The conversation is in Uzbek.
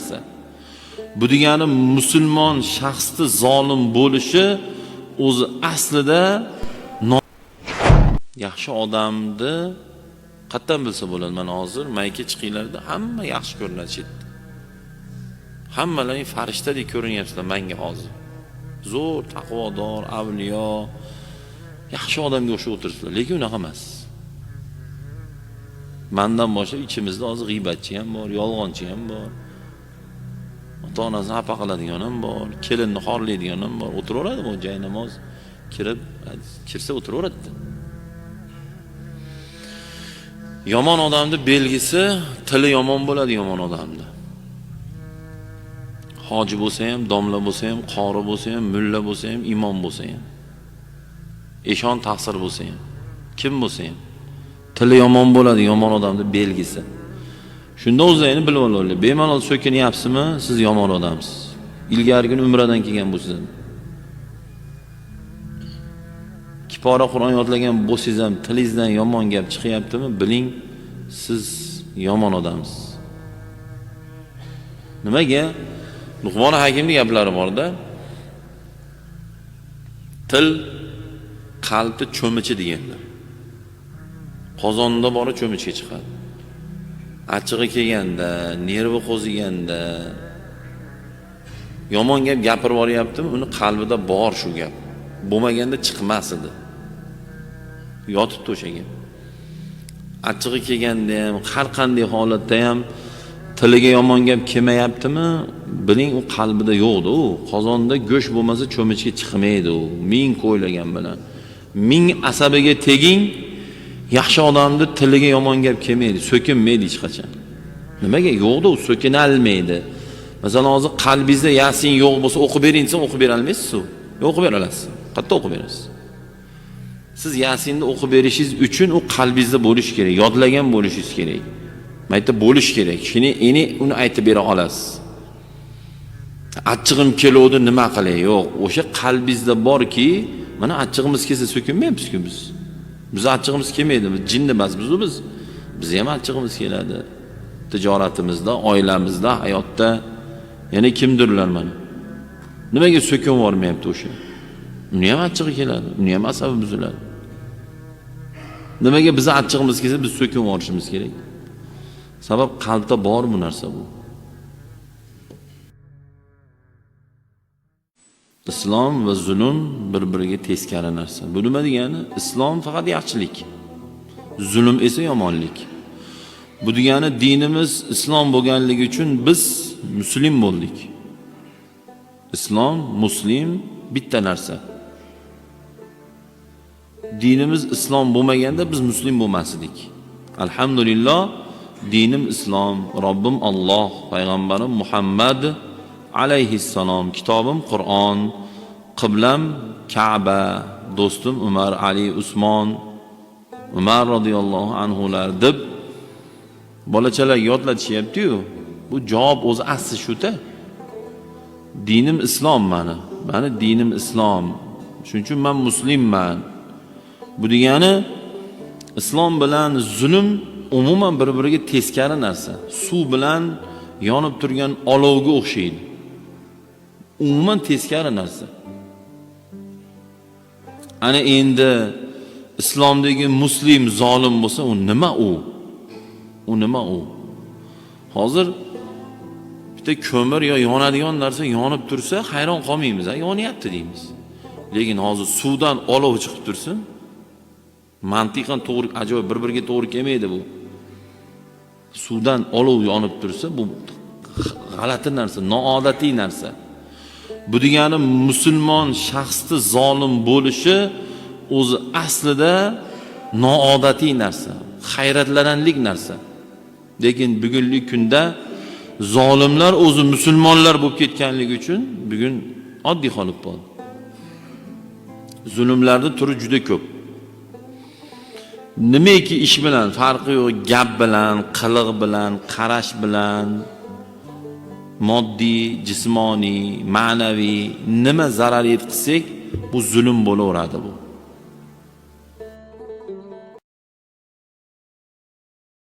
narsa. Bu degani musulmon shaxsni zolim bo'lishi o'zi aslida yaxshi odamni qatdan bilsa bo'ladi. Mana hozir mayka chiqinglarda hamma yaxshi ko'rinadi chetda. Hammalaring farishtadek ko'rinyapsizlar menga hozir. Zo'r, taqvodor, avliyo, yaxshi odamga o'xshab o'tiribsizlar, lekin unaqa emas. Mendan boshlab ichimizda hozir g'iybatchi ham bor, yolg'onchi ham bor. Ota-onasini xafa qiladigan ham bor, kelinni xorlaydigan ham bor. O'tiraveradi bu joy namoz kirsa o'tiraveradi. Yomon odamning belgisi tili yomon bo'ladi yomon odamda. Hoji bo'lsa ham, domla bo'lsa ham, qori bo'lsa ham, mulla bo'lsa ham, imom bo'lsa ham, eshon taqsir bo'lsa ham, kim bo'lsa ham tili yomon bo'ladi yomon odamning belgisi. Shunda o'zingizni bilib olaylik. Bemalol so'kinyapsizmi, siz yomon odamsiz. Ilgarigi umradan kelgan bo'lsiz ham. Kipora Qur'on yodlagan bo'lsangiz ham tilingizdan yomon gap chiqyaptimi, biling siz yomon odamsiz. Nimaga? Luqmon Hakimning gaplari bor-da. Til qalbni cho'michi deganlar. Qozonda bori cho'michga chiqadi. Achchig'i kelganda, nervi qo'ziganda, yomon gap gapirib boryaptimi, uni qalbida bor shu gap. Bo'lmaganda chiqmas edi. Yotibdi o'sha gap. Achchig'i kelganda ham, har qanday holatda ham tiliga yomon gap kelmayaptimi, biling u qalbida yo'qdi u. Qozonda go'sht bo'lmasa cho'michga chiqmaydi u. Ming qo'ylagan bilan. Ming asabiga teging, yaxshi odamni tiliga yomon gap kelmaydi, so'kinmaydi hech qachon. Nimaga yo'qdi u, so'kina olmaydi. Masalan, hozir qalbingizda yasin yo'q bo'lsa o'qib bering desam, o'qib bera olmaysiz-ku. O'qib bera olasiz. Qayerda o'qib berasiz? Siz yasinni o'qib berishingiz uchun u qalbingizda bo'lishi kerak, yodlagan bo'lishingiz kerak. Mayta bo'lish kerak. Shuni uni aytib bera olasiz. Achchig'im kelodi, nima qilay? Yo'q, o'sha qalbingizda borki, mana achchig'imiz kelsa so'kinmaymiz-ku biz. Biz achchig'imiz kelmaydi, biz jinni emas biz. Biz ham achchig'imiz keladi. Tijoratimizda, oilamizda, hayotda. Yana kimdirlar mana. Nimaga so'kin bormayapti o'sha? Uni ham achchig'i keladi, uni ham asabi buziladi. Nimaga biz achchig'imiz kelsa biz so'kin borishimiz kerak? Sabab qalbda bor bu narsa bu. Islom va zulm bir-biriga teskari narsa. Bu nima degani? Islom faqat yaxshilik, zulm esa yomonlik. Bu degani dinimiz islom bo'lganligi uchun biz muslim bo'ldik. Islom, muslim bitta narsa. Dinimiz islom bo'lmaganda biz muslim bo'lmasdik. Alhamdulillah, dinim islom, Robbim Alloh, payg'ambarim Muhammad alayhissalom, kitobim Qur'on, qiblam Ka'ba, do'stim Umar, Ali, Usmon, Umar radhiyallohu anhular deb bolachalar yodlatishyapti-yu. Bu javob o'zi asli shu-da. Dinim islom mani dinim islom. Shuning uchun men muslimman. Bu degani islom bilan zulm umuman bir-biriga teskari narsa. Suv bilan yonib turgan olovga o'xshaydi. Umuman teskari narsa. Ana endi islomdagi muslim zolim bo'lsa, u nima u? U nima u? Hozir bitta ko'mir yo yonadigan narsa yonib tursa, hayron qolmaymiz, yonyapti deymiz. Lekin hozir suvdan olov chiqib tursin, mantiqan to'g'ri, ajoyib bir-biriga to'g'ri kelmaydi bu. Suvdan olov yonib tursa, bu g'alati narsa, noodatiy narsa. Bu degani musulmon shaxsni zolim bo'lishi o'zi aslida noodatiy narsa, hayratlanarli narsa. Lekin bugungi kunda zolimlar o'zi musulmonlar bo'lib ketganligi uchun bugun oddiy qolib qoldi. Zulmlarning turi juda ko'p. Nimaki ish bilan farqi yo'q, gap bilan, qiliq bilan, qarash bilan, moddiy, jismoniy, ma'naviy nima zarar yetkazsak, bu zulm bo'laveradi bu.